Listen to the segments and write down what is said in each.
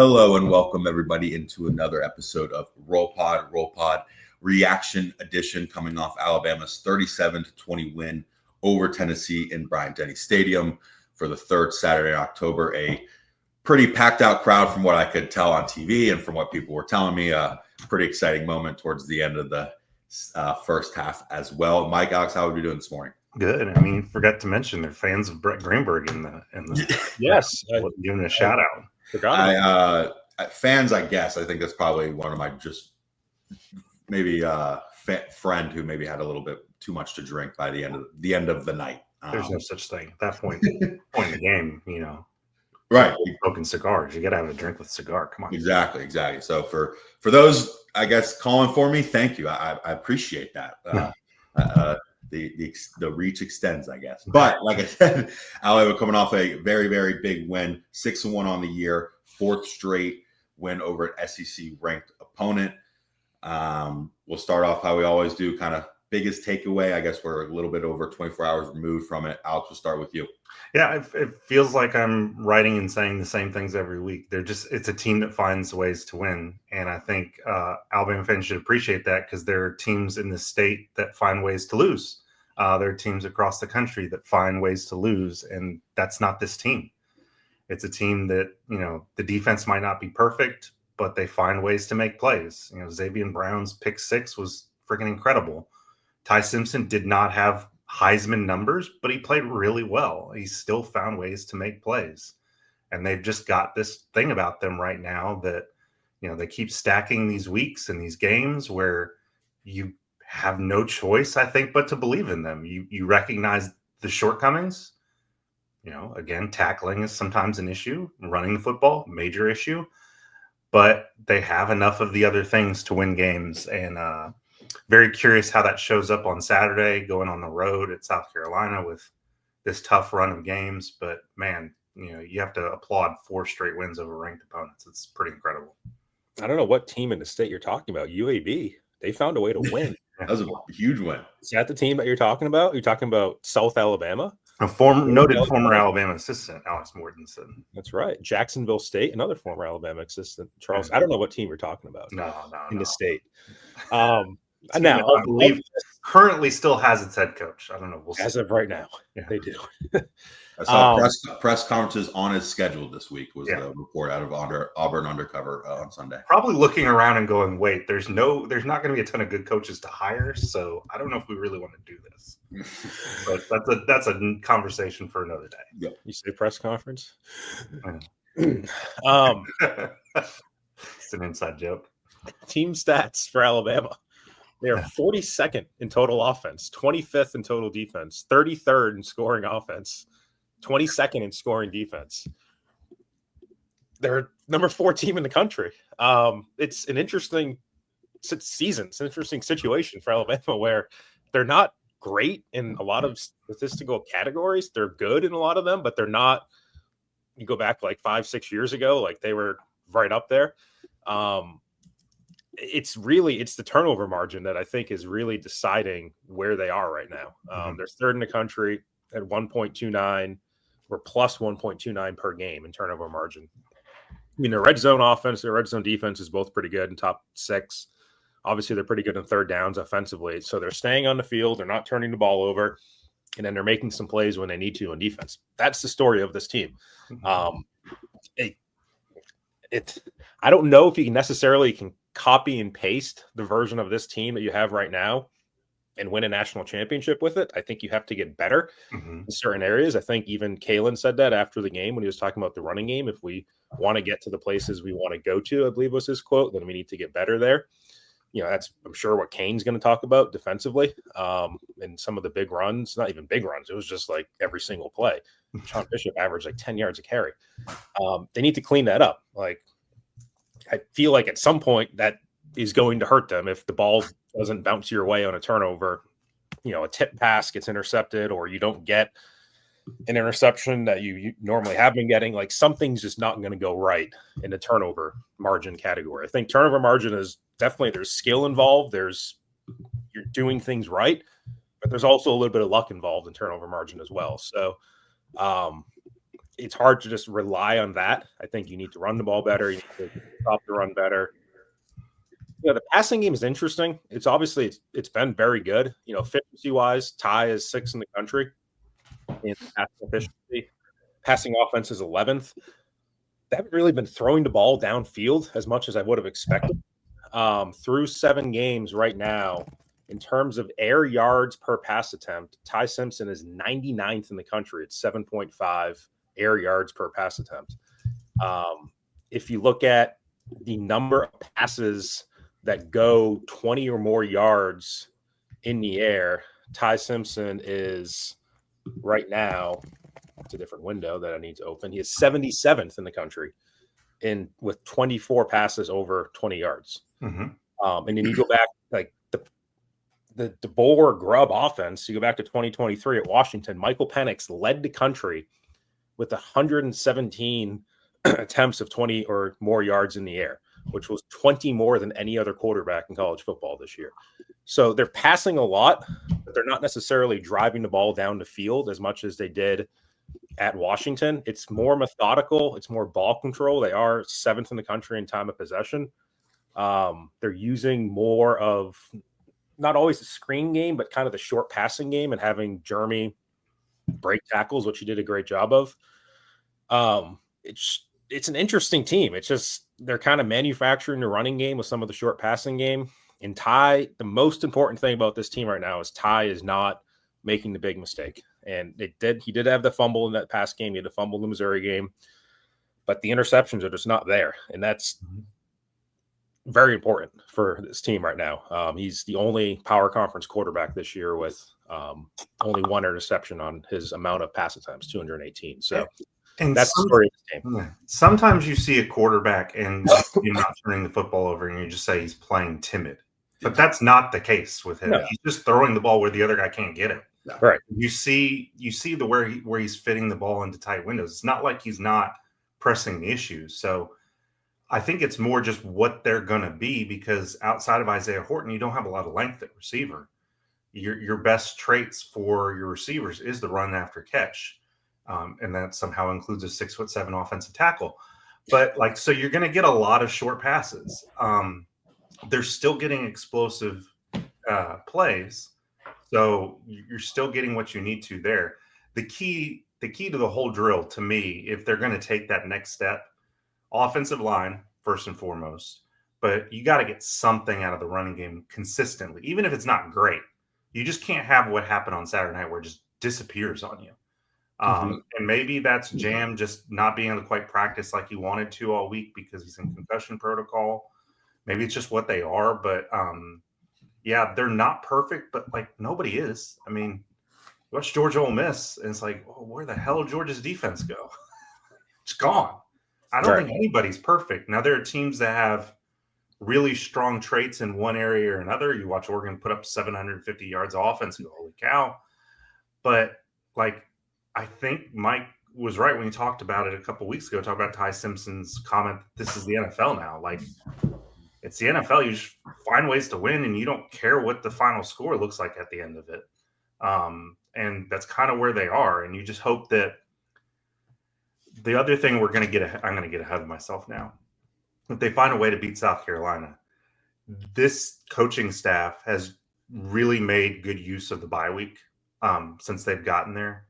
Hello and welcome everybody into another episode of Roll Pod Reaction Edition, coming off Alabama's 37-20 win over Tennessee in Bryant-Denny Stadium for the third Saturday in October. A pretty packed out crowd from what I could tell on TV and from what people were telling me. A pretty exciting moment towards the end of the first half as well. Mike, Alex, how are we doing this morning? Good. I mean, forgot to mention they're fans of Brett Greenberg in the yes, giving a shout out. Fans, I guess. I think that's probably one of my just maybe friend who maybe had a little bit too much to drink by the end of the night. There's no such thing at that point in the game, Right? Smoking cigars, you got to have a drink with cigar. Come on. Exactly. So for those, I guess, calling for me, thank you. I appreciate that. The reach extends, I guess. But like I said, Alabama coming off a very, very big win, 6-1 on the year, fourth straight win over an SEC-ranked opponent. We'll start off how we always do, kind of biggest takeaway. I guess we're a little bit over 24 hours removed from it. Alex, we'll start with you. Yeah, it feels like I'm writing and saying the same things every week. It's a team that finds ways to win. And I think Alabama fans should appreciate that, because there are teams in the state that find ways to lose. There are teams across the country that find ways to lose, and that's not this team. It's a team that, the defense might not be perfect, but they find ways to make plays. Xavier Brown's pick six was freaking incredible. Ty Simpson did not have Heisman numbers, but he played really well. He still found ways to make plays. And they've just got this thing about them right now that, they keep stacking these weeks and these games where you have no choice, I think, but to believe in them. You recognize the shortcomings. Again, tackling is sometimes an issue. Running the football, major issue. But they have enough of the other things to win games. And very curious how that shows up on Saturday, going on the road at South Carolina with this tough run of games. But, man, you have to applaud 4 straight wins over ranked opponents. It's pretty incredible. I don't know what team in the state you're talking about. UAB, they found a way to win. That was a huge win. Is that the team that you're talking about? You're talking about South Alabama? A former Alabama assistant, Alex Mortensen. That's right. Jacksonville State, another former Alabama assistant, Charles. I don't know what team you're talking about. In the state. Now, I believe currently still has its head coach. I don't know. We'll see. As of right now, they do. I saw press conferences on his schedule this week was a report out of Auburn Undercover on Sunday. Probably looking around and going, wait, there's not going to be a ton of good coaches to hire, so I don't know if we really want to do this. But that's a conversation for another day. Yep. You say press conference? It's an inside joke. Team stats for Alabama. They are 42nd in total offense, 25th in total defense, 33rd in scoring offense, 22nd in scoring defense. They're number 4 team in the country. It's an interesting season. It's an interesting situation for Alabama, where they're not great in a lot of statistical categories. They're good in a lot of them, but they're not. You go back like 5-6 years ago, like they were right up there. It's the turnover margin that I think is really deciding where they are right now. They're third in the country at 1.29 or plus 1.29 per game in turnover margin. I mean, their red zone offense, their red zone defense is both pretty good in top 6. Obviously, they're pretty good in third downs offensively. So they're staying on the field. They're not turning the ball over. And then they're making some plays when they need to on defense. That's the story of this team. I don't know if you necessarily can copy and paste the version of this team that you have right now and win a national championship with it. I think you have to get better in certain areas. I think even Kalen said that after the game when he was talking about the running game. If we want to get to the places we want to go to, I believe was his quote, then we need to get better there. That's, I'm sure, what Kane's going to talk about defensively. And some of the big runs, not even big runs. It was just like every single play. Sean Bishop averaged like 10 yards a carry. They need to clean that up. Like, I feel like at some point that is going to hurt them if the ball doesn't bounce your way on a turnover. A tip pass gets intercepted, or you don't get an interception that you normally have been getting. Like, something's just not going to go right in the turnover margin category. I think turnover margin is definitely, there's skill involved. You're doing things right, but there's also a little bit of luck involved in turnover margin as well. So it's hard to just rely on that. I think you need to run the ball better. You need to stop the run better. The passing game is interesting. It's obviously it's been very good. Efficiency wise, Ty is 6th in the country in passing efficiency. Passing offense is 11th. They haven't really been throwing the ball downfield as much as I would have expected. Through 7 games right now, in terms of air yards per pass attempt, Ty Simpson is 99th in the country. It's 7.5 air yards per pass attempt. If you look at the number of passes that go 20 or more yards in the air, Ty Simpson is right now, it's a different window that I need to open. He is 77th in the country with 24 passes over 20 yards. Mm-hmm. And then you go back, like the DeBoer Grubb offense, you go back to 2023 at Washington, Michael Penix led the country with 117 attempts of 20 or more yards in the air, which was 20 more than any other quarterback in college football this year. So they're passing a lot, but they're not necessarily driving the ball down the field as much as they did at Washington. It's more methodical. It's more ball control. They are 7th in the country in time of possession. They're using more of not always the screen game, but kind of the short passing game and having Jeremy break tackles, which he did a great job of. It's an interesting team. It's just they're kind of manufacturing the running game with some of the short passing game. And Ty, the most important thing about this team right now is Ty is not making the big mistake. And he did have the fumble in that past game. He had a fumble in the Missouri game, but the interceptions are just not there. And that's very important for this team right now. He's the only power conference quarterback this year with only 1 interception on his amount of pass attempts, 218. So that's the story of this game. Sometimes you see a quarterback and you're not turning the football over and you just say he's playing timid. But that's not the case with him. No. He's just throwing the ball where the other guy can't get it. No. Right. You see where he's fitting the ball into tight windows. It's not like he's not pressing the issues. So I think it's more just what they're going to be, because outside of Isaiah Horton, you don't have a lot of length at receiver. Your best traits for your receivers is the run after catch. And that somehow includes a 6'7" offensive tackle. But so you're going to get a lot of short passes. They're still getting explosive plays. So you're still getting what you need to there. The key to the whole drill, to me, if they're going to take that next step, offensive line, first and foremost, but you got to get something out of the running game consistently, even if it's not great. You just can't have what happened on Saturday night where it just disappears on you. And maybe that's Jam just not being able to quite practice like he wanted to all week because he's in concussion protocol. Maybe it's just what they are, but yeah, they're not perfect, but nobody is. I mean, watch Georgia Ole Miss, and it's where the hell did Georgia's defense go? It's gone. I don't think anybody's perfect. Now, there are teams that have really strong traits in one area or another. You watch Oregon put up 750 yards of offense and go, holy cow. But I think Mike was right when he talked about it a couple weeks ago, talking about Ty Simpson's comment, this is the NFL now. It's the NFL. You just find ways to win, and you don't care what the final score looks like at the end of it. And that's kind of where they are. And you just hope that the other thing I'm going to get ahead of myself now. If they find a way to beat South Carolina, this coaching staff has really made good use of the bye week since they've gotten there.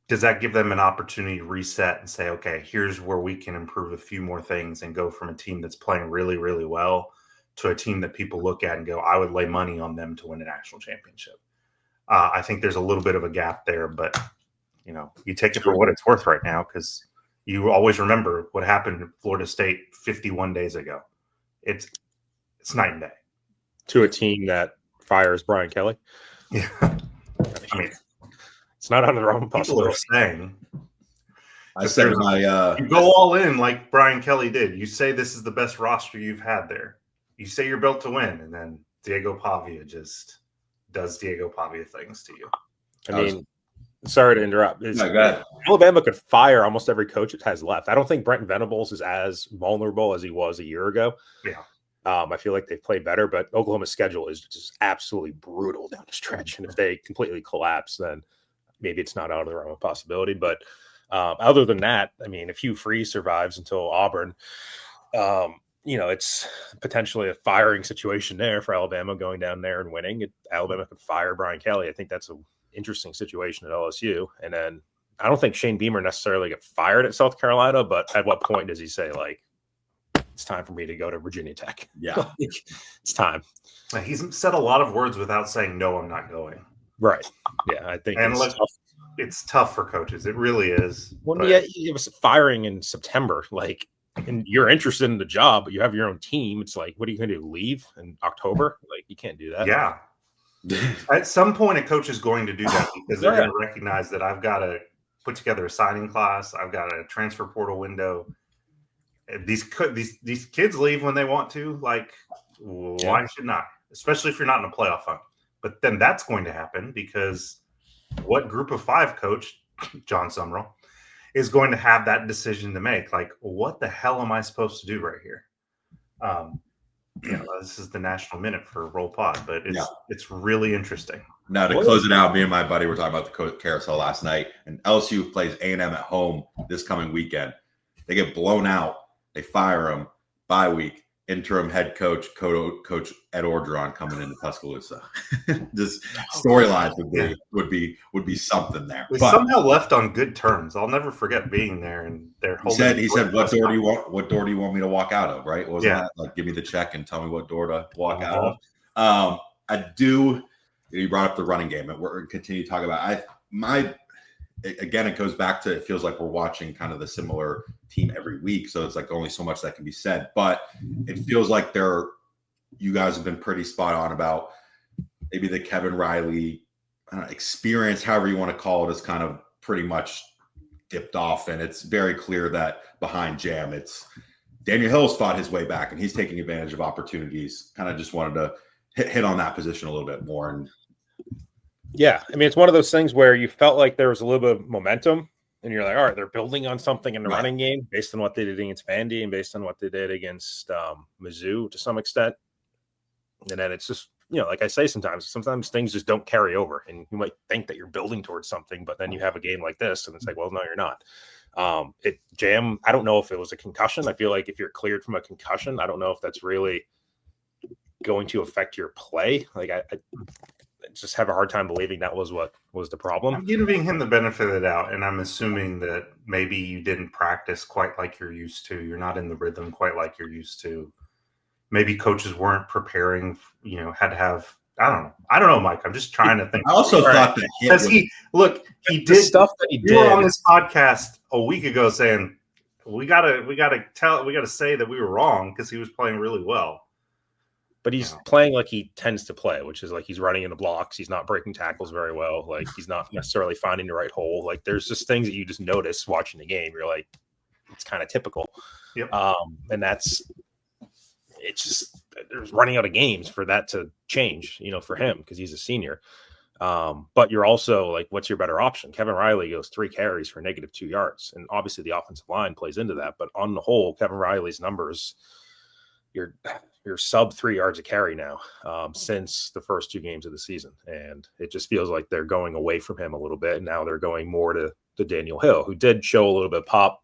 Does that give them an opportunity to reset and say, okay, here's where we can improve a few more things and go from a team that's playing really, really well to a team that people look at and go, I would lay money on them to win a national championship. I think there's a little bit of a gap there, but you take it for what it's worth right now, because you always remember what happened in Florida State 51 days ago. It's night and day. To a team that fires Brian Kelly. Yeah. I mean, it's not under their own possibility. People are saying. I said you go all in like Brian Kelly did. You say this is the best roster you've had there. You say you're built to win, and then Diego Pavia just does Diego Pavia things to you. I mean, sorry to interrupt. No, Alabama could fire almost every coach it has left. I don't think Brent Venables is as vulnerable as he was a year ago. Yeah. I feel like they've played better, but Oklahoma's schedule is just absolutely brutal down the stretch. And if they completely collapse, then maybe it's not out of the realm of possibility. But Other than that, I mean, if Hugh Freeze survives until Auburn, it's potentially a firing situation there for Alabama going down there and winning. Alabama could fire Brian Kelly. I think that's an interesting situation at LSU. And then I don't think Shane Beamer necessarily get fired at South Carolina, but at what point does he say, like, it's time for me to go to Virginia Tech? Yeah. It's time. He's said a lot of words without saying, no, I'm not going. Right. Yeah, I think it's tough for coaches. It really is. Well, yeah, it was firing in September. Like, and you're interested in the job, but you have your own team. It's like, what are you going to do? Leave in October? Like, you can't do that. Yeah. At some point, a coach is going to do that because they're going to recognize that I've got to put together a signing class. I've got a transfer portal window. These kids leave when they want to. Like, why should not? Especially if you're not in a playoff hunt. But then that's going to happen because what group of five coach, John Summerall, is going to have that decision to make? Like, what the hell am I supposed to do right here? This is the National Minute for Roll Pod, but it's really interesting. Now, to close it out, me and my buddy were talking about the carousel last night, and LSU plays A&M at home this coming weekend. They get blown out. They fire him. Bye week. Interim head coach Ed Orgeron coming into Tuscaloosa. This storyline would be something there. We somehow left on good terms. I'll never forget being there, and he said, "What door do you want? What door do you want me to walk out of?" Right? Wasn't that like, give me the check and tell me what door to walk out of? I do. You brought up the running game, and we're going to continue to talk about. Again, it goes back to, it feels like we're watching kind of the similar team every week. So it's like only so much that can be said, but it feels like you guys have been pretty spot on about maybe the Kevin Riley experience, however you want to call it, is kind of pretty much dipped off. And it's very clear that behind Jam, it's Daniel Hill's fought his way back and he's taking advantage of opportunities. Kind of just wanted to hit on that position a little bit more. And yeah, I mean, it's one of those things where you felt like there was a little bit of momentum and you're like, all right, they're building on something in the running game based on what they did against Vandy and based on what they did against Mizzou to some extent. And then it's just, like I say, sometimes things just don't carry over and you might think that you're building towards something, but then you have a game like this and it's like, well, no, you're not. Jam, I don't know if it was a concussion. I feel like if you're cleared from a concussion, I don't know if that's really going to affect your play. Like I just have a hard time believing that was what was the problem. I'm giving him the benefit of the doubt, and I'm assuming that maybe you didn't practice quite like you're used to. You're not in the rhythm quite like you're used to. Maybe coaches weren't preparing, had to have, I don't know, Mike. I'm just trying to think. I also thought that he did stuff that he did. You were on this podcast a week ago saying we gotta say that we were wrong because he was playing really well. But he's playing like he tends to play, which is like he's running in the blocks. He's not breaking tackles very well. Like he's not necessarily finding the right hole. Like there's just things that you just notice watching the game. You're like, it's kind of typical. Yep. And there's running out of games for that to change, for him because he's a senior. But you're also like, what's your better option? Kevin Riley goes 3 carries for -2 yards. And obviously the offensive line plays into that. But on the whole, Kevin Riley's numbers, you're sub 3 yards a carry now since the first 2 games of the season. And it just feels like they're going away from him a little bit. And now they're going more to Daniel Hill, who did show a little bit of pop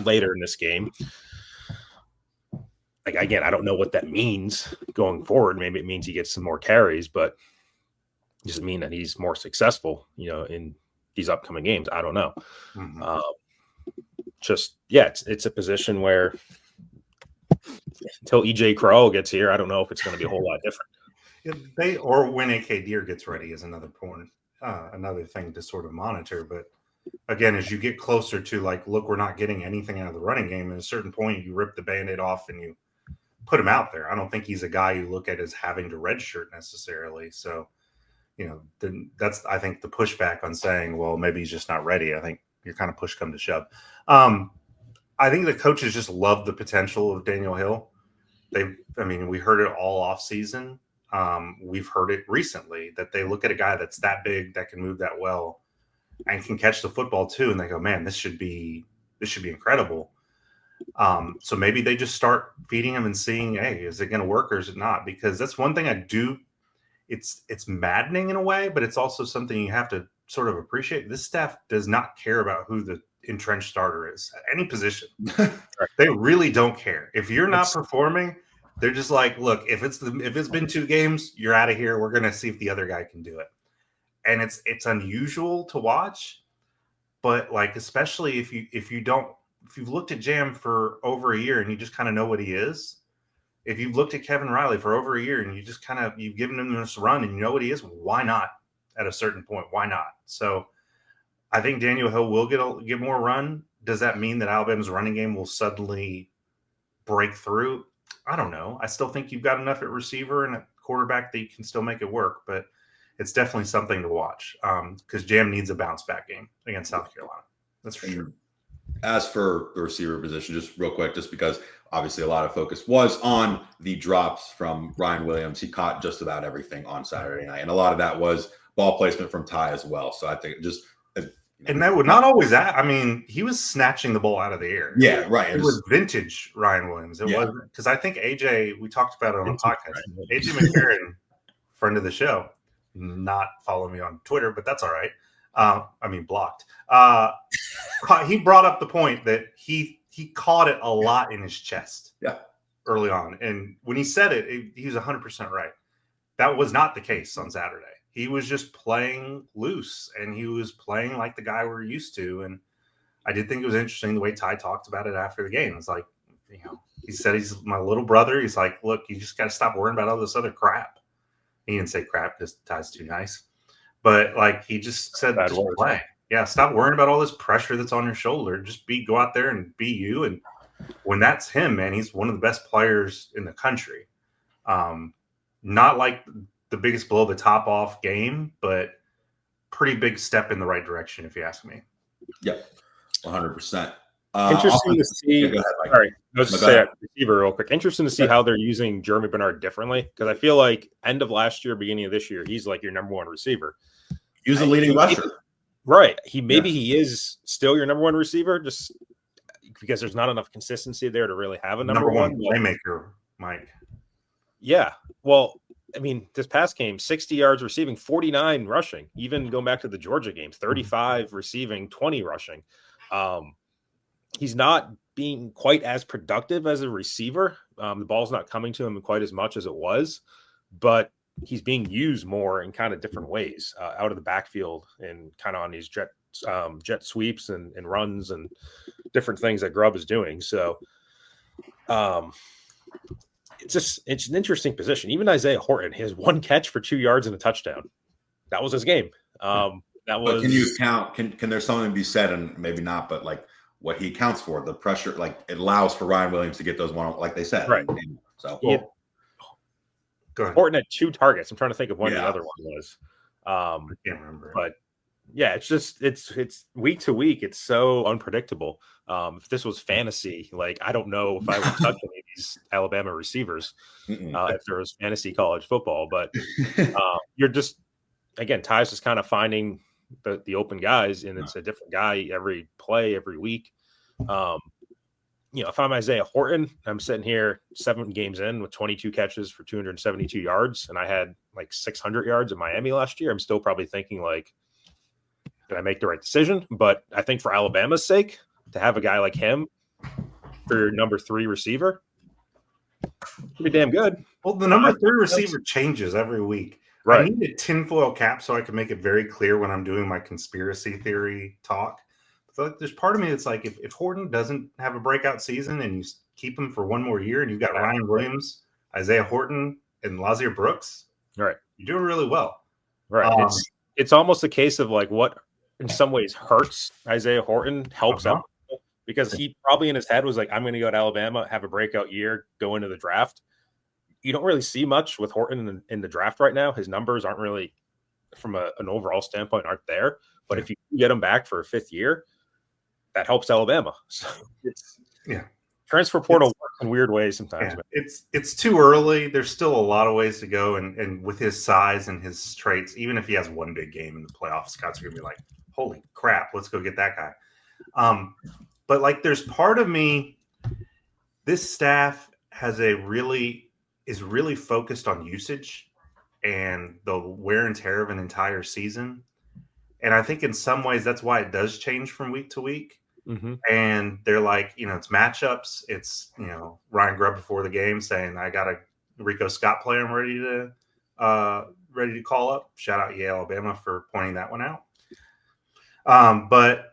later in this game. Like, again, I don't know what that means going forward. Maybe it means he gets some more carries, but it doesn't mean that he's more successful, in these upcoming games. I don't know. Mm-hmm. It's a position where until EJ Crowell gets here, I don't know if it's going to be a whole lot different. Or when AK Deer gets ready is another point, another thing to sort of monitor. But again, as you get closer to like, look, we're not getting anything out of the running game. At a certain point, you rip the Band-Aid off and you put him out there. I don't think he's a guy you look at as having to redshirt necessarily. So, that's, I think, the pushback on saying, well, maybe he's just not ready. I think you're kind of push come to shove. I think the coaches just love the potential of Daniel Hill. We heard it all off season. We've heard it recently that they look at a guy that's that big, that can move that well and can catch the football too. And they go, man, this should be incredible. So maybe they just start feeding him and seeing, hey, is it going to work or is it not? Because that's one thing I do. It's maddening in a way, but it's also something you have to sort of appreciate. This staff does not care about who the entrenched starter is at any position. They really don't care. If you're not performing, they're just like, look, if it's been 2 games, you're out of here. We're gonna see if the other guy can do it. And it's unusual to watch, but like especially if you've looked at Jam for over a year and you just kind of know what he is. If you've looked at Kevin Riley for over a year and you've given him this run and you know what he is, why not? At a certain point, why not? So I think Daniel Hill will get more run. Does that mean that Alabama's running game will suddenly break through? I don't know. I still think you've got enough at receiver and at quarterback that you can still make it work, but it's definitely something to watch because Jam needs a bounce back game against South Carolina. That's for sure. As for the receiver position, just real quick, just because obviously a lot of focus was on the drops from Ryan Williams. He caught just about everything on Saturday night, and a lot of that was ball placement from Ty as well. So I think just and that would not always I mean, he was snatching the ball out of the air. Yeah, right. It was vintage Ryan Williams. It wasn't because I think AJ, we talked about it on the podcast. Right. AJ McCarron, friend of the show, not follow me on Twitter, but that's all right. Blocked. He brought up the point that he caught it a lot in his chest. Yeah. Early on. And when he said it, he was 100% right. That was not the case on Saturday. He was just playing loose and he was playing like the guy we're used to. And I did think it was interesting the way Ty talked about it after the game. It's like, he said he's my little brother. He's like, look, you just got to stop worrying about all this other crap. He didn't say crap because Ty's too nice. But like he just said, just play. Yeah, stop worrying about all this pressure that's on your shoulder. Just go out there and be you. And when that's him, man, he's one of the best players in the country. Not like the biggest blow the top off game, but pretty big step in the right direction, if you ask me. Yep, 100%. Interesting to see. Yeah, go ahead, Mike. Sorry, let's say that receiver real quick. Interesting to see how they're using Jeremy Bernard differently because I feel like end of last year, beginning of this year, he's like your number 1 receiver. He was the leading rusher. Right. He is still your number 1 receiver, just because there's not enough consistency there to really have a number one playmaker, Mike. Yeah. Well, I mean, this past game, 60 yards receiving, 49 rushing. Even going back to the Georgia games, 35 receiving, 20 rushing. He's not being quite as productive as a receiver. The ball's not coming to him quite as much as it was, but he's being used more in kind of different ways out of the backfield and kind of on these jet sweeps and runs and different things that Grubb is doing. So it's an interesting position. Even Isaiah Horton, his 1 catch for 2 yards and a touchdown. That was his game. But can you count? Can there something be said, and maybe not, but like what he accounts for, the pressure, like it allows for Ryan Williams to get those one, like they said. Right. So go ahead. Horton had 2 targets. I'm trying to think of what the other one was. I can't remember. But yeah, it's week to week. It's so unpredictable. If this was fantasy, like I don't know if I would touch any of these Alabama receivers if there was fantasy college football. But you're just, again, Ty's just kind of finding the open guys, and it's a different guy every play, every week. If I'm Isaiah Horton, I'm sitting here 7 games in with 22 catches for 272 yards, and I had like 600 yards in Miami last year. I'm still probably thinking like, did I make the right decision? But I think for Alabama's sake, to have a guy like him for your number 3 receiver, pretty damn good. Well, the number 3 receiver changes every week. Right. I need a tinfoil cap so I can make it very clear when I'm doing my conspiracy theory talk. So there's part of me that's like, if Horton doesn't have a breakout season and you keep him for 1 more year and you've got Ryan Williams, Isaiah Horton, and Lazier Brooks, right, you're doing really well. Right. It's almost a case of like what in some ways hurts Isaiah Horton helps out because he probably in his head was like, I'm going to go to Alabama, have a breakout year, go into the draft. You don't really see much with Horton in the draft right now. His numbers aren't really, from an overall standpoint, aren't there. But if you get him back for a 5th year, that helps Alabama. So transfer portal works in weird ways sometimes. Yeah. It's too early. There's still a lot of ways to go, and with his size and his traits, even if he has 1 big game in the playoffs, Scott's gonna be like, "Holy crap, let's go get that guy." But like, there's part of me. This staff is really focused on usage and the wear and tear of an entire season. And I think in some ways that's why it does change from week to week. And they're like, it's matchups. It's, Ryan Grubb before the game saying, I got a Rico Scott player I'm ready to call up. Shout out Yale, Alabama for pointing that one out. But,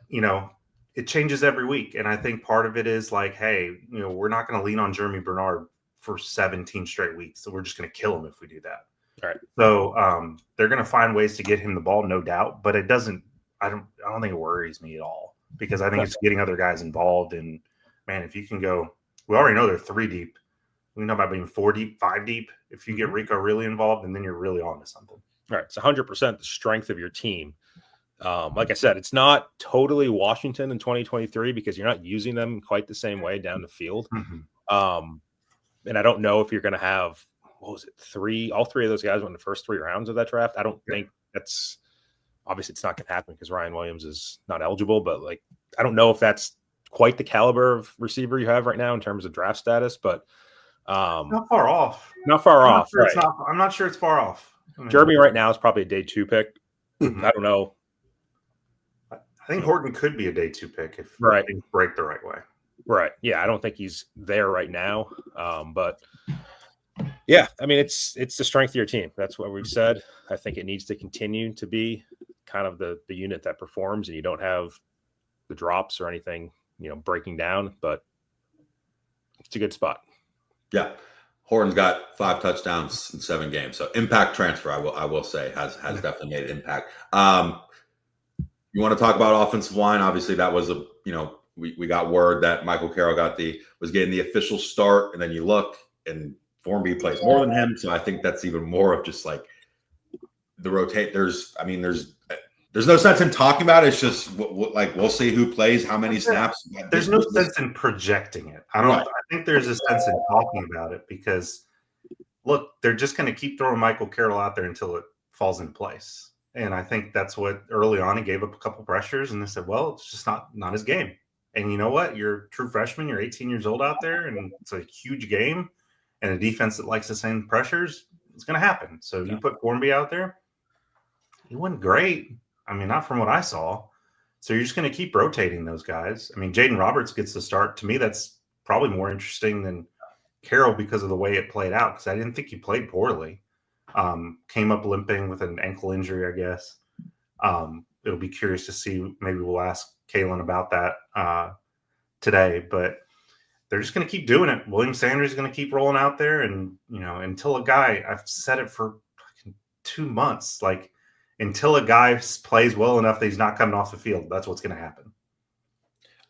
it changes every week. And I think part of it is like, hey, we're not going to lean on Jeremy Bernard for 17 straight weeks. So we're just going to kill him if we do that. All right. So they're going to find ways to get him the ball, no doubt. But it doesn't – I don't think it worries me at all because I think it's getting other guys involved. And, man, if you can go – we already know they're 3 deep. We know about being 4 deep, 5 deep. If you get Rico really involved, and then you're really on to something. All right. It's 100% the strength of your team. Like I said, it's not totally Washington in 2023 because you're not using them quite the same way down the field. And I don't know if you're going to have, all 3 of those guys went in the first 3 rounds of that draft. I don't think that's obviously it's not going to happen because Ryan Williams is not eligible, but I don't know if that's quite the caliber of receiver you have right now in terms of draft status, but not far off. Right. I'm not sure it's far off. Jeremy right now is probably a day 2 pick. I don't know. I think Horton could be a day 2 pick if things break the right way. Right. Yeah. I don't think he's there right now. But yeah, I mean, it's the strength of your team. That's what we've said. I think it needs to continue to be kind of the unit that performs and you don't have the drops or anything, breaking down, but it's a good spot. Yeah. Horton's got 5 touchdowns in 7 games. So impact transfer, I will say, has definitely made an impact. You want to talk about offensive line? Obviously, that was we got word that Michael Carroll was getting the official start, and then you look and Formby plays more than him. So I think that's even more of just like the rotate. There's no sense in talking about it. It's just we'll see who plays, how many snaps. There's no sense in projecting it. I think there's a sense in talking about it because look, they're just going to keep throwing Michael Carroll out there until it falls into place. And I think that's what early on he gave up a couple pressures and they said, well, it's just not his game. And you know what? You're a true freshman. You're 18 years old out there and it's a huge game and a defense that likes the same pressures. It's going to happen. So you put Formby out there. He wasn't great. I mean, not from what I saw. So you're just going to keep rotating those guys. I mean, Jaden Roberts gets the start. To me, that's probably more interesting than Carroll because of the way it played out because I didn't think he played poorly. Came up limping with an ankle injury, I guess. It'll be curious to see. Maybe we'll ask Kalen about that today, but they're just going to keep doing it. William Sanders is going to keep rolling out there. And, until a guy, I've said it for 2 months, until a guy plays well enough that he's not coming off the field, that's what's going to happen.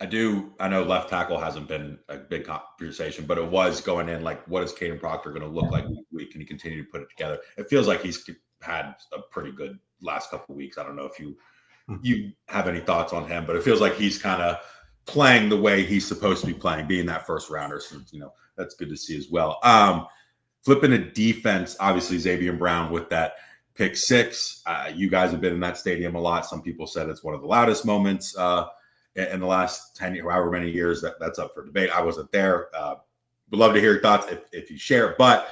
I know left tackle hasn't been a big conversation, but it was going in what is Caden Proctor going to look like week to week? Can he continue to put it together? It feels like he's had a pretty good last couple of weeks. I don't know if you have any thoughts on him, but it feels like he's kind of playing the way he's supposed to be playing, being that first rounder. So, that's good to see as well. Flipping to defense, obviously Xavier Brown with that pick 6. You guys have been in that stadium a lot. Some people said it's one of the loudest moments in the last 10 years, however many years. That's up for debate. I wasn't there. Would love to hear your thoughts if you share. But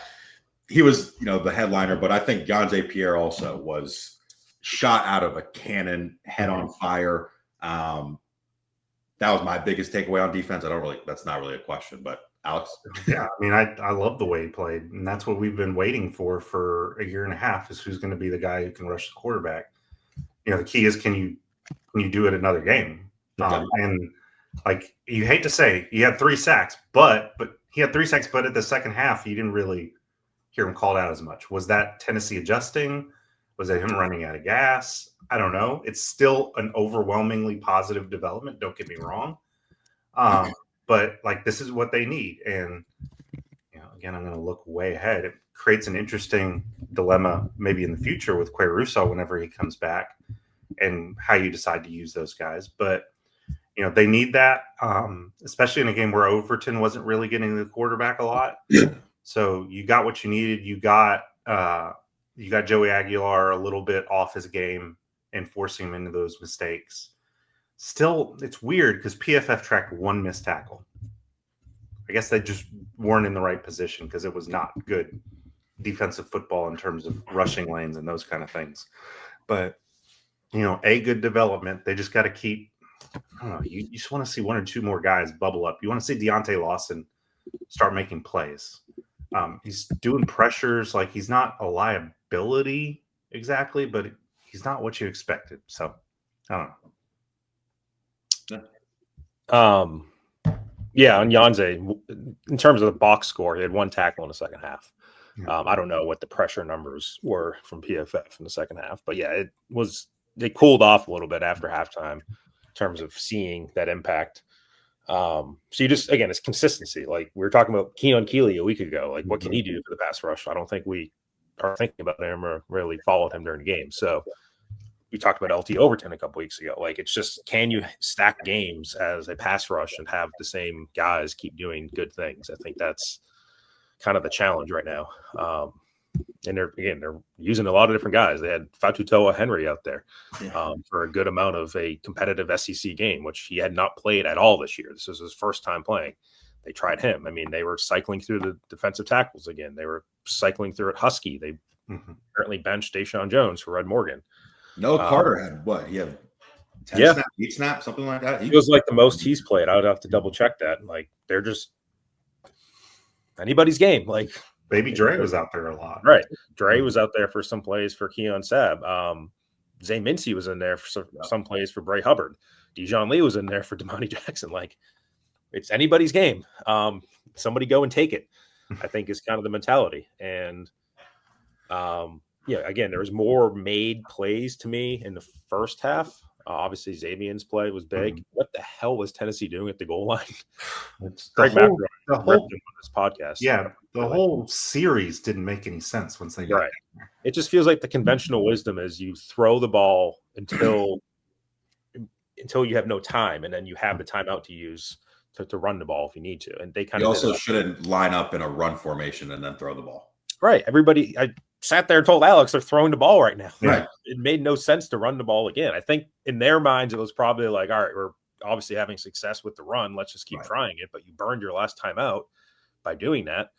he was, the headliner. But I think Yonze Pierre also was shot out of a cannon, head on fire. That was my biggest takeaway on defense. That's not really a question, but Alex? Yeah, I mean, I love the way he played, and that's what we've been waiting for a year and a half is who's going to be the guy who can rush the quarterback. The key is can you do it another game? And you hate to say he had 3 sacks, but he had 3 sacks, but at the second half, you didn't really hear him called out as much. Was that Tennessee adjusting? Was it him running out of gas? I don't know. It's still an overwhelmingly positive development. Don't get me wrong. But this is what they need. And, again, I'm going to look way ahead. It creates an interesting dilemma maybe in the future with Quay Russo whenever he comes back and how you decide to use those guys. But, they need that, especially in a game where Overton wasn't really getting the quarterback a lot. So you got what you needed. You got Joey Aguilar a little bit off his game and forcing him into those mistakes. Still, it's weird because PFF tracked 1 missed tackle. I guess they just weren't in the right position because it was not good defensive football in terms of rushing lanes and those kind of things. But, a good development. They just got to keep I don't know. You just want to see one or two more guys bubble up. You want to see Deontay Lawson start making plays. He's doing pressures. Like, he's not a liability exactly, but he's not what you expected. So I don't know. Yeah, on Yanze, in terms of the box score, he had one tackle in the second half. I don't know what the pressure numbers were from PFF in the second half, but yeah, they cooled off a little bit after halftime in terms of seeing that impact. So you just, again, it's consistency. Like we were talking about Keon Keeley a week ago. Like, what can he do for the pass rush? I don't think we are thinking about him or really followed him during the game. So we talked about LT Overton a couple weeks ago. Like, it's just, can you stack games as a pass rush and have the same guys keep doing good things? I think that's kind of the challenge right now. And they're using a lot of different guys. They had Fatutoa Henry out there for a good amount of a competitive SEC game, which he had not played at all this year. This was his first time playing. They tried him. I mean, they were cycling through the defensive tackles again. They were cycling through at Husky. They apparently benched Deshaun Jones for Red Morgan. No, Carter had what? He had 10 snaps, 8 snaps, something like that. He was like the most he's played. I would have to double check that. Like, they're just anybody's game. Like, Baby Dre was out there a lot. Right. Dre was out there for some plays for Keon Sabb. Zay Mincy was in there for some plays for Bray Hubbard. Dijon Lee was in there for Damani Jackson. Like, it's anybody's game. Somebody go and take it, I think, is kind of the mentality. And again, there was more made plays to me in the first half. Obviously, Xavier's play was big. What the hell was Tennessee doing at the goal line? The whole this podcast. Yeah, the whole series didn't make any sense once they got there. It just feels like the conventional wisdom is you throw the ball until you have no time, and then you have the timeout to use to run the ball if you need to. And they kind of also shouldn't line up in a run formation and then throw the ball. Right. Everybody, I sat there and told Alex they're throwing the ball right now. Right. It made no sense to run the ball again. I think in their minds, it was probably like, all right, we're obviously having success with the run. Let's just keep trying it. But you burned your last timeout by doing that.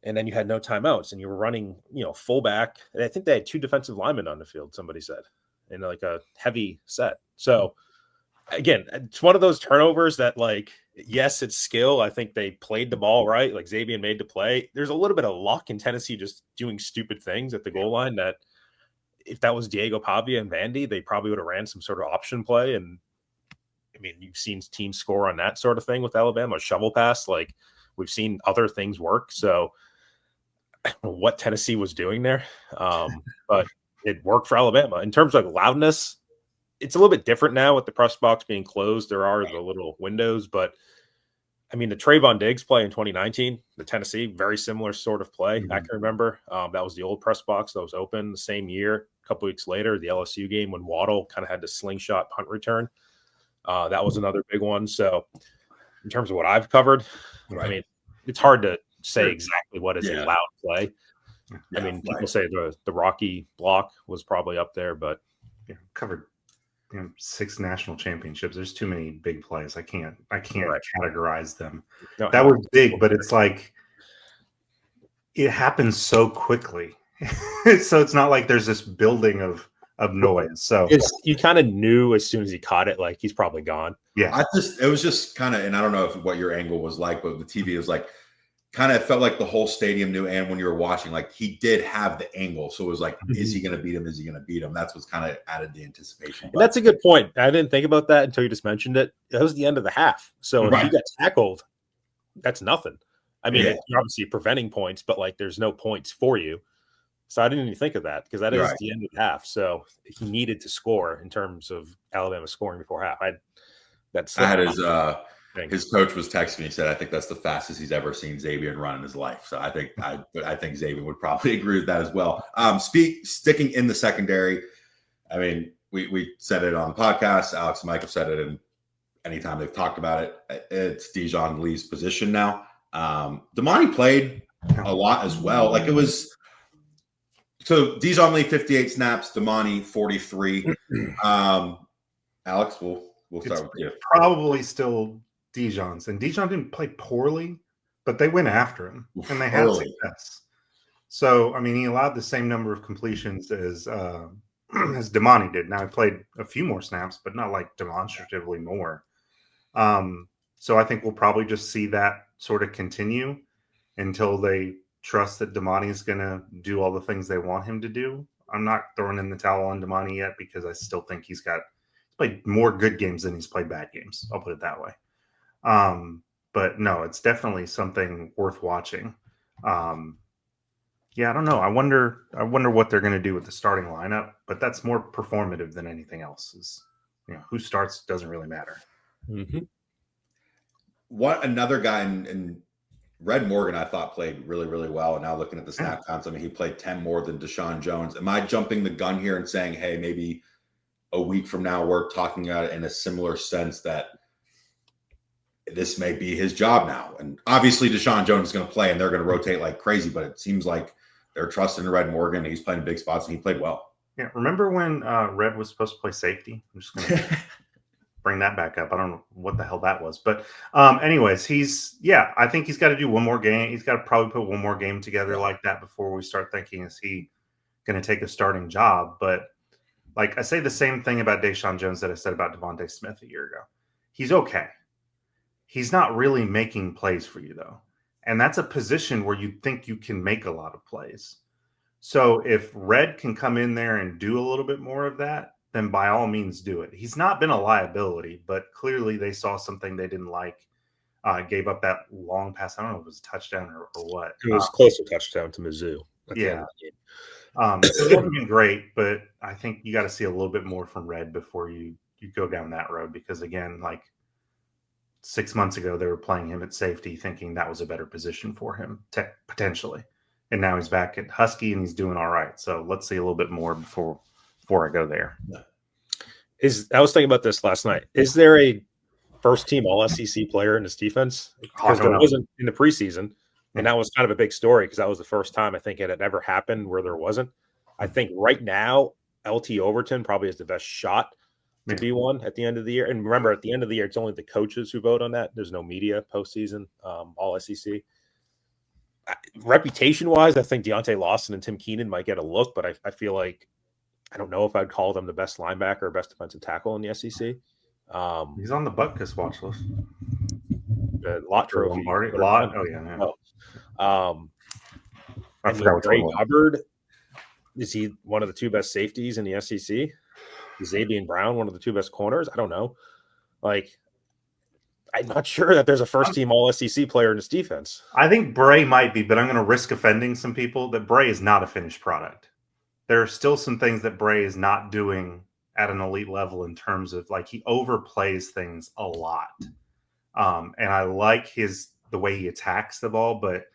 And then you had no timeouts and you were running, fullback. And I think they had 2 defensive linemen on the field, somebody said, in like a heavy set. So again, it's one of those turnovers that, like, yes, it's skill. I think they played the ball right. Like, Xavier made the play. There's a little bit of luck in Tennessee just doing stupid things at the goal line that if that was Diego Pavia and Vandy, they probably would have ran some sort of option play. And I mean, you've seen teams score on that sort of thing with Alabama, a shovel pass. Like, we've seen other things work. So I don't know what Tennessee was doing there, but it worked for Alabama. In terms of loudness, it's a little bit different now with the press box being closed. There are the little windows, but I mean, the Trayvon Diggs play in 2019, the Tennessee, very similar sort of play. I can remember that was the old press box that was open the same year. A couple weeks later, the LSU game when Waddle kind of had the slingshot punt return. That was another big one. So in terms of what I've covered, I mean, it's hard to say exactly what is a loud play. I mean, people say the Rocky block was probably up there, but covered 6 national championships. There's too many big plays. I can't categorize them. No, that was big, but it's like it happens so quickly. So it's not like there's this building of noise. So you kind of knew as soon as he caught it, like, he's probably gone. Yeah. It was just kind of, and I don't know what your angle was like, but the TV was like, kind of felt like the whole stadium knew. And when you were watching, like, he did have the angle. So it was like, is he going to beat him? Is he going to beat him? That's what's kind of added the anticipation. And that's a good point. I didn't think about that until you just mentioned it. That was the end of the half. So if you got tackled, that's nothing. I mean, you're obviously preventing points, but like, there's no points for you. So I didn't even think of that because that is the end of the half. So he needed to score in terms of Alabama scoring before half. His coach was texting me. He said, "I think that's the fastest he's ever seen Xavier run in his life." So I think Xavier would probably agree with that as well. Sticking in the secondary. I mean, we said it on the podcast. Alex and Mike have said it, and anytime they've talked about it, it's Dijon Lee's position now. Damani played a lot as well. Like, it was. So Dijon Lee 58 snaps, Damani 43. Alex, we'll start with you. Probably still Dijon's, and Dijon didn't play poorly, but they went after him and they had success. So I mean, he allowed the same number of completions as as Damani did. Now he played a few more snaps, but not like demonstratively more. So I think we'll probably just see that sort of continue until they trust that Damani is going to do all the things they want him to do. I'm not throwing in the towel on Damani yet because I still think he's played more good games than he's played bad games. I'll put it that way. But no, it's definitely something worth watching. Yeah, I don't know. I wonder what they're going to do with the starting lineup, but that's more performative than anything else. Is who starts doesn't really matter. Mm-hmm. What another guy in Red Morgan I thought played really, really well. And now looking at the snap counts, I mean, he played 10 more than Deshaun Jones. Am I jumping the gun here and saying, hey, maybe a week from now we're talking about it in a similar sense that this may be his job now? And obviously Deshaun Jones is going to play and they're going to rotate like crazy, but it seems like they're trusting Red Morgan. He's playing big spots and he played well. Yeah. Remember when Red was supposed to play safety? I'm just going to bring that back up. I don't know what the hell that was. But anyways, I think he's got to do one more game. He's got to probably put one more game together like that before we start thinking, is he going to take a starting job? But like I say the same thing about Deshaun Jones that I said about Devontae Smith a year ago. He's okay. He's not really making plays for you, though. And that's a position where you think you can make a lot of plays. So if Red can come in there and do a little bit more of that, then by all means do it. He's not been a liability, but clearly they saw something they didn't like. Gave up that long pass. I don't know if it was a touchdown or what. It was close to touchdown to Mizzou. Yeah. So it hasn't been great, but I think you got to see a little bit more from Red before you go down that road. Because again, like 6 months ago, they were playing him at safety, thinking that was a better position for him potentially. And now he's back at Husky and he's doing all right. So let's see a little bit more before I go there. I was thinking about this last night. Is there a first team all SEC player in this defense? Because there wasn't in the preseason. And that was kind of a big story because that was the first time I think it had ever happened where there wasn't. I think right now, LT Overton probably has the best shot to be one at the end of the year. And remember, at the end of the year, it's only the coaches who vote on that. There's no media postseason, all SEC. Reputation-wise, I think Deontay Lawson and Tim Keenan might get a look, but I feel like I don't know if I'd call them the best linebacker or best defensive tackle in the SEC. He's on the Butkus watch list. The Lot Trophy. Lot? Oh, yeah. I forgot what Ray Hubbard. Is he one of the two best safeties in the SEC? Is Xavier Brown one of the two best corners? I don't know. Like, I'm not sure that there's a first-team All-SEC player in this defense. I think Bray might be, but I'm going to risk offending some people that Bray is not a finished product. There are still some things that Bray is not doing at an elite level in terms of, like, he overplays things a lot. And I like the way he attacks the ball, but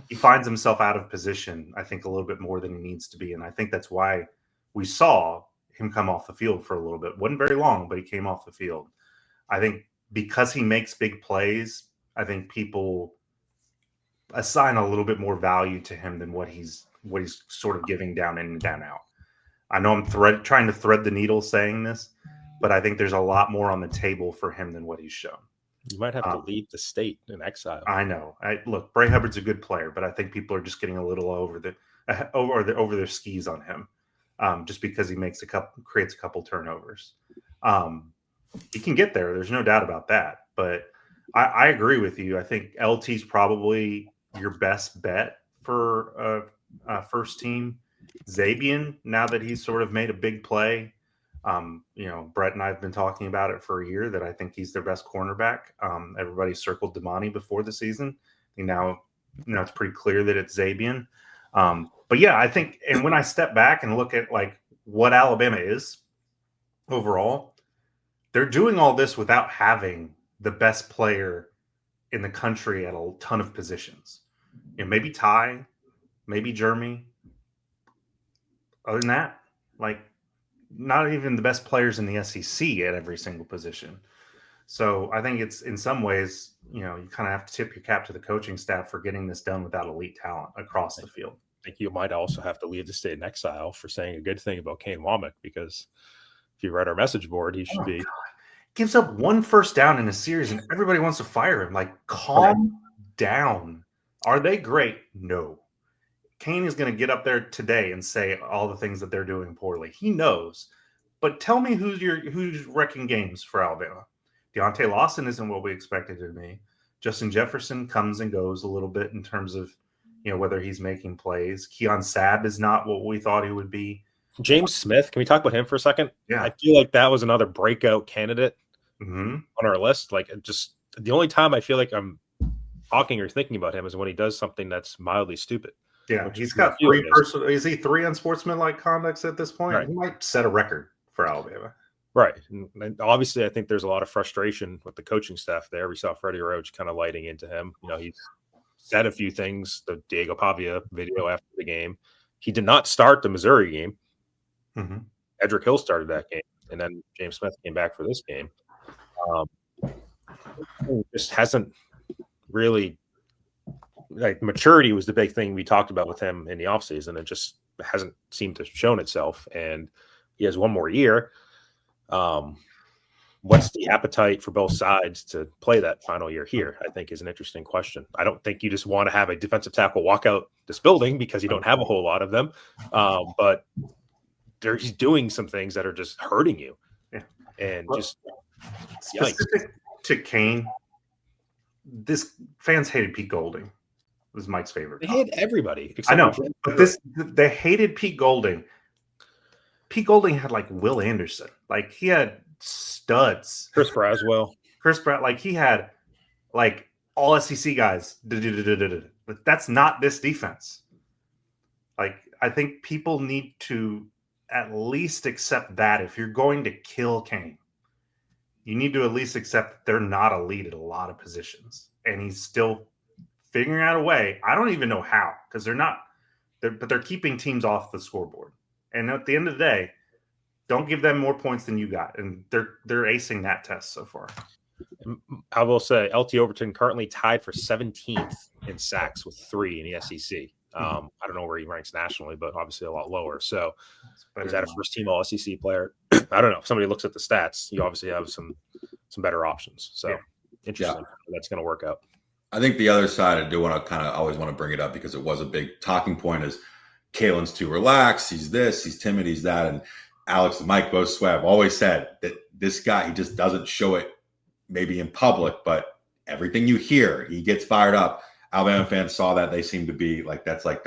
he finds himself out of position, I think, a little bit more than he needs to be. And I think that's why we saw him come off the field for a little bit. Wasn't very long, but he came off the field. I think because he makes big plays, I think people assign a little bit more value to him than what he's sort of giving down in and down out. I know I'm trying to thread the needle saying this, but I think there's a lot more on the table for him than what he's shown. You might have to leave the state in exile. I know. Look, Bray Hubbard's a good player, but I think people are just getting a little over their skis on him, just because he creates a couple turnovers. He can get there. There's no doubt about that. But I agree with you. I think LT's probably your best bet for first team. Zabian, now that he's sort of made a big play, Brett and I have been talking about it for a year that I think he's their best cornerback. Everybody circled Damani before the season. And now, it's pretty clear that it's Zabian. But yeah, I think, and when I step back and look at like what Alabama is overall, they're doing all this without having the best player in the country at a ton of positions. Maybe Ty, maybe Jeremy. Other than that, like, not even the best players in the SEC at every single position. So I think it's, in some ways, you kind of have to tip your cap to the coaching staff for getting this done without elite talent across the field. I think you might also have to leave the state in exile for saying a good thing about Kane Womack, because if you read our message board, he should be. God. Gives up one first down in a series and everybody wants to fire him. Like, calm down. Are they great? No. Kane is going to get up there today and say all the things that they're doing poorly. He knows. But tell me who's wrecking games for Alabama. Deontay Lawson isn't what we expected him to be. Justin Jefferson comes and goes a little bit in terms of, whether he's making plays. Keon Sabb is not what we thought he would be. James Smith, can we talk about him for a second? Yeah. I feel like that was another breakout candidate on our list. Like, just the only time I feel like I'm talking or thinking about him is when he does something that's mildly stupid. Yeah, he's got 3 is he 3 unsportsmanlike conducts at this point? Right. He might set a record for Alabama. Right. And obviously, I think there's a lot of frustration with the coaching staff there. We saw Freddie Roach kind of lighting into him. He's said a few things, the Diego Pavia video after the game. He did not start the Missouri game. Edric Hill started that game, and then James Smith came back for this game. Just hasn't really – like, maturity was the big thing we talked about with him in the offseason. It just hasn't seemed to have shown itself, and he has one more year. What's the appetite for both sides to play that final year here, I think, is an interesting question. I don't think you just want to have a defensive tackle walk out this building because you don't have a whole lot of them. But he's doing some things that are just hurting you. Yeah. And just specific to Kane, this fans hated Pete Golding. It was Mike's favorite. They hate everybody. I know, but they hated Pete Golding. Pete Golding had like Will Anderson. Like, he had studs. Chris Braswell. Like, he had like all SEC guys. But that's not this defense. Like, I think people need to at least accept that if you're going to kill Kane, you need to at least accept that they're not elite at a lot of positions. And he's still figuring out a way. I don't even know how, because they're keeping teams off the scoreboard. And at the end of the day, don't give them more points than you got. And they're acing that test so far. I will say LT Overton currently tied for 17th in sacks with 3 in the SEC. I don't know where he ranks nationally, but obviously a lot lower. So is that a first-team All-SEC player? I don't know. If somebody looks at the stats, you obviously have some better options. So interesting. Yeah. That's going to work out. I think the other side, I do want to always want to bring it up because it was a big talking point, is Kalen's too relaxed. He's this, he's timid, he's that. And Alex and Mike both have always said that this guy, he just doesn't show it maybe in public, but everything you hear, he gets fired up. Alabama fans saw that. They seem to be like, that's like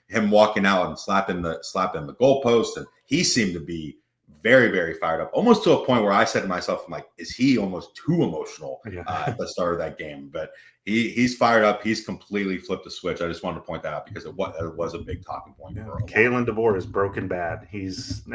him walking out and slapping the goalpost. And he seemed to be very, very fired up, almost to a point where I said to myself, I'm like, is he almost too emotional at the start of that game? But he's fired up. He's completely flipped the switch. I just wanted to point that out because it was a big talking point. Yeah. Kalen DeBoer is broken bad.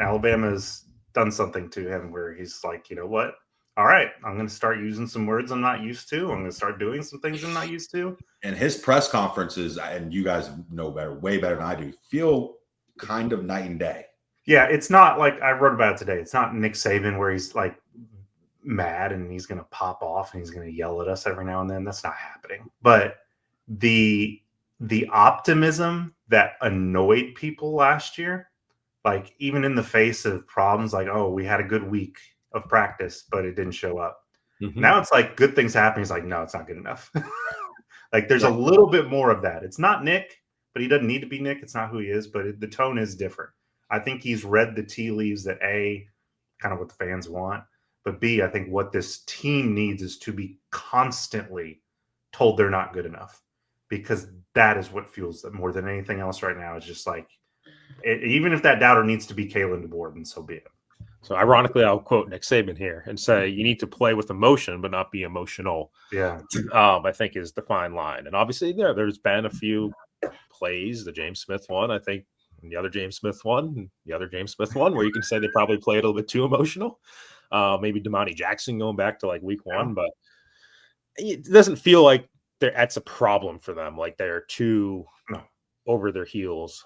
Alabama's done something to him where he's like, you know what? All right, I'm going to start using some words I'm not used to. I'm going to start doing some things I'm not used to. And his press conferences, and you guys know better, way better than I do, feel kind of night and day. Yeah, it's not like I wrote about it today. It's not Nick Saban where he's like mad and he's going to pop off and he's going to yell at us every now and then. That's not happening. But the optimism that annoyed people last year, like even in the face of problems like, oh, we had a good week of practice, but it didn't show up. Now it's like good things happen. He's like, no, it's not good enough. Like there's a little bit more of that. It's not Nick, but he doesn't need to be Nick. It's not who he is, but the tone is different. I think he's read the tea leaves that A, kind of what the fans want, but B, I think what this team needs is to be constantly told they're not good enough, because that is what fuels them more than anything else right now. It's just like, even if that doubter needs to be Kalen DeBoer, then so be it. So ironically, I'll quote Nick Saban here and say, you need to play with emotion, but not be emotional. Yeah. I think is the fine line. And obviously there's been a few plays, the James Smith one, I think, and the other James Smith one, where you can say they probably played a little bit too emotional. Maybe Damani Jackson going back to like week 1, but it doesn't feel like that's a problem for them. Like they're too over their heels.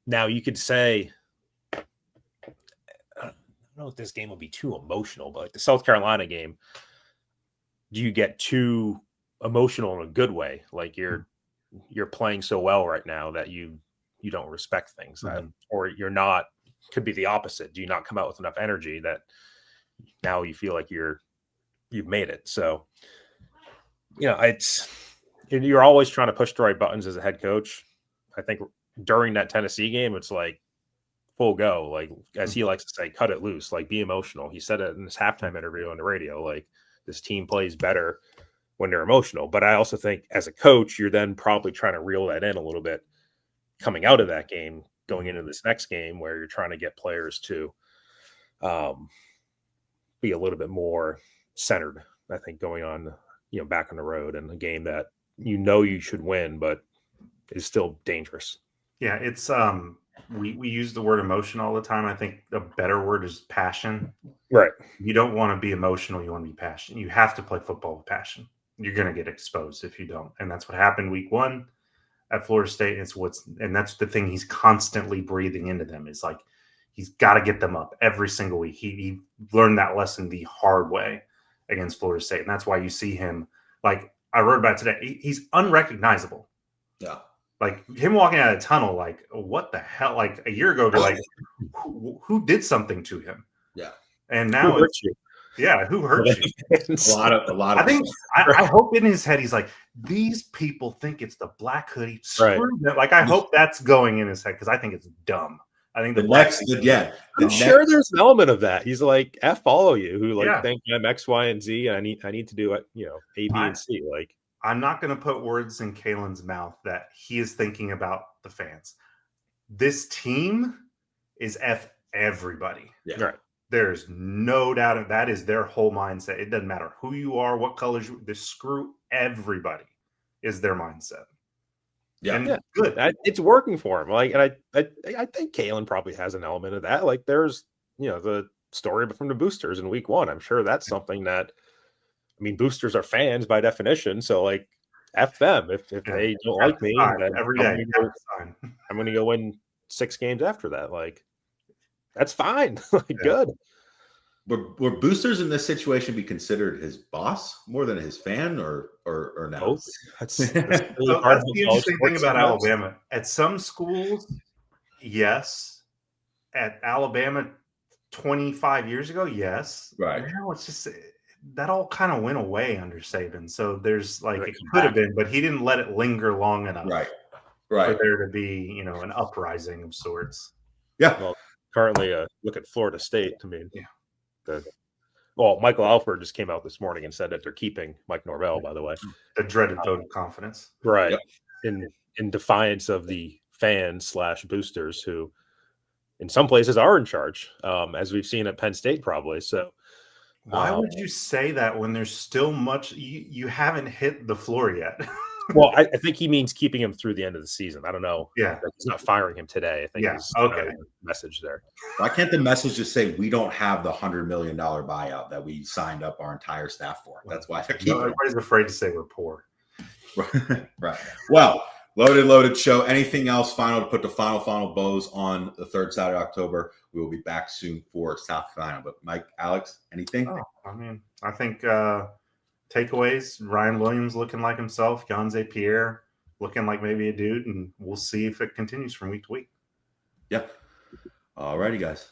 Now you could say, I don't know if this game will be too emotional, but like the South Carolina game, do you get too emotional in a good way? Like you're playing so well right now that you don't respect things, or you're not, could be the opposite. Do you not come out with enough energy that now you feel like you've made it? So, you're always trying to push the right buttons as a head coach. I think during that Tennessee game, it's like full go. Like, as he likes to say, cut it loose, like be emotional. He said it in his halftime interview on the radio, like this team plays better when they're emotional. But I also think as a coach, you're then probably trying to reel that in a little bit coming out of that game, going into this next game where you're trying to get players to be a little bit more centered, I think, going on, back on the road in a game that you should win, but is still dangerous. Yeah, it's we use the word emotion all the time. I think a better word is passion. Right. You don't want to be emotional, you want to be passionate. You have to play football with passion. You're going to get exposed if you don't. And that's what happened week 1 at Florida State. And that's the thing he's constantly breathing into them, is like he's got to get them up every single week. He learned that lesson the hard way against Florida State. And that's why you see him, like I wrote about today, he's unrecognizable. Yeah. Like him walking out of the tunnel, like, what the hell? Like a year ago, they're like, who did something to him? Yeah. And now who hurt you? Yeah, who hurt you? A lot of. I think I hope in his head he's like, these people think it's the black hoodie. Screw them. Like I hope that's going in his head, because I think it's dumb. I think I'm sure there's an element of that. He's like, F all of you who think I'm X, Y, and Z, and I need to do it, A, B, and C. Like, I'm not going to put words in Kalen's mouth that he is thinking about the fans. This team is F everybody. Yeah. Right. There's no doubt that is their whole mindset. It doesn't matter who you are, what colors screw everybody is their mindset. Yeah. And good. It's working for him. Like, and I think Kalen probably has an element of that. Like, there's, the story from the boosters in week 1. I'm sure that's something that, boosters are fans by definition. So, like, F them. If they don't like me, then every day I'm going to go win 6 games after that. Like, that's fine. Good. Were boosters in this situation be considered his boss more than his fan, or no? Both. That's really that's the interesting thing about Alabama. At some schools, yes. At Alabama 25 years ago, yes. Right. Now it's just that all kind of went away under Saban. So there's it could have been, but he didn't let it linger long enough. Right. For there to be, an uprising of sorts. Yeah. Well, currently, look at Florida State. Michael Alford just came out this morning and said that they're keeping Mike Norvell, by the way. The dreaded vote of confidence. Right. Yep. In defiance of the fans / boosters who in some places are in charge, as we've seen at Penn State probably. So why would you say that when there's still much you haven't hit the floor yet? Well, I think he means keeping him through the end of the season. I don't know. Yeah. He's not firing him today. I think he's okay. Message there. Why can't the message just say we don't have the $100 million buyout that we signed up our entire staff for? That's why they're keeping everybody's afraid to say we're poor. Right. Well, loaded show. Anything else final to put the final bows on the 3rd Saturday of October? We will be back soon for South Carolina. But Mike, Alex, anything? I think takeaways, Ryan Williams looking like himself, Yanze Pierre looking like maybe a dude, and we'll see if it continues from week to week. Yeah. All righty, guys.